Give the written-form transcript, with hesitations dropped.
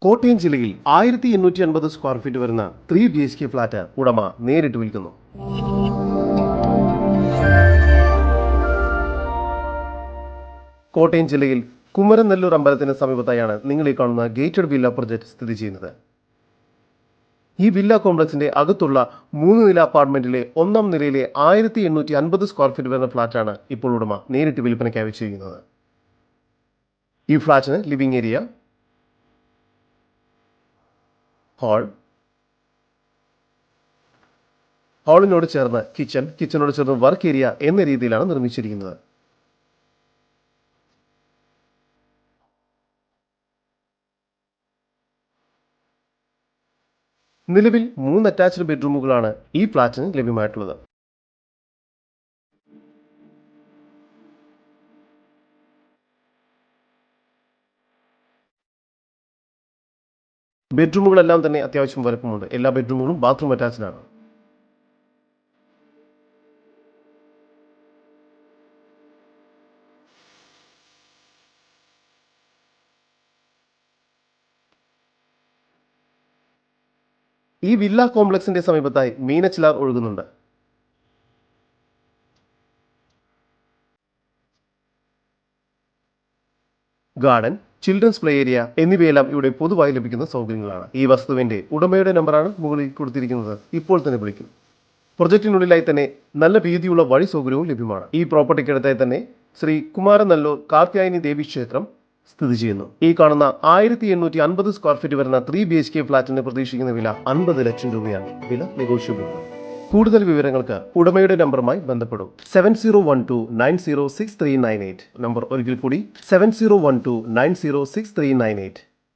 കോട്ടയം ജില്ലയിൽ 1850 square feet വരുന്ന 3 BHK flat ഉടമ നേരിട്ട് വിൽക്കുന്നു. കോട്ടയം ജില്ലയിൽ കുമരനെല്ലൂർ അമ്പലത്തിന് സമീപത്തായാണ് നിങ്ങൾ ഈ കാണുന്ന ഗേറ്റഡ് വില്ല പ്രൊജക്ട് സ്ഥിതി ചെയ്യുന്നത്. ഈ വില്ല കോംപ്ലക്സിന്റെ അകത്തുള്ള 3 നില അപ്പാർട്ട്മെന്റിലെ 1ാം നിലയിലെ 1850 സ്ക്വയർ ഫീറ്റ് വരുന്ന ഫ്ലാറ്റാണ് ഇപ്പോൾ ഉടമ നേരിട്ട് വിൽപ്പനയ്ക്കായി വെച്ചിരിക്കുന്നത്. ഈ ഫ്ലാറ്റിന് ലിവിംഗ് ഏരിയ, ഹാളിനോട് ചേർന്ന് കിച്ചനോട് ചേർന്ന് വർക്ക് ഏരിയ എന്ന രീതിയിലാണ് നിർമ്മിച്ചിരിക്കുന്നത്. നിലവിൽ 3 അറ്റാച്ച്ഡ് ബെഡ്റൂമുകളാണ് ഈ ഫ്ലാറ്റിന് ലഭ്യമായിട്ടുള്ളത്. ബെഡ്റൂമുകളെല്ലാം തന്നെ അത്യാവശ്യം വലുപ്പമുണ്ട്. എല്ലാ ബെഡ്റൂമുകളും ബാത്റൂം അറ്റാച്ച്ഡ് ആണ്. ഈ വില്ല കോംപ്ലക്സിന്റെ സമീപത്തായി മീനച്ചിലാർ ഒഴുകുന്നുണ്ട്. ഗാർഡൻ, ചിൽഡ്രൻസ് പ്ലേ ഏരിയ എന്നിവയെല്ലാം ഇവിടെ പൊതുവായി ലഭിക്കുന്ന സൗകര്യങ്ങളാണ്. ഈ വസ്തുവിന്റെ ഉടമയുടെ നമ്പറാണ് മുകളിൽ കൊടുത്തിരിക്കുന്നത്. ഇപ്പോൾ തന്നെ വിളിക്കും. പ്രൊജക്ടിനുള്ളിലായി തന്നെ നല്ല വീതിയുള്ള വഴി സൗകര്യവും ലഭ്യമാണ്. ഈ പ്രോപ്പർട്ടിക്കടുത്തായി തന്നെ ശ്രീ കുമാരനെല്ലൂർ കാർത്യായനി ദേവി ക്ഷേത്രം സ്ഥിതി ചെയ്യുന്നു. ഈ കാണുന്ന 1850 സ്ക്വയർ ഫീറ്റ് വരുന്ന 3 BHK ഫ്ലാറ്റിന് പ്രതീക്ഷിക്കുന്ന വില 50 ലക്ഷം രൂപയാണ്. വില നെഗോഷ്യബിൾ. കൂടുതൽ വിവരങ്ങൾക്ക് ഉടമയുടെ നമ്പറുമായി ബന്ധപ്പെടും. 7012906398. നമ്പർ ഒരിക്കൽ കൂടി 7012906398.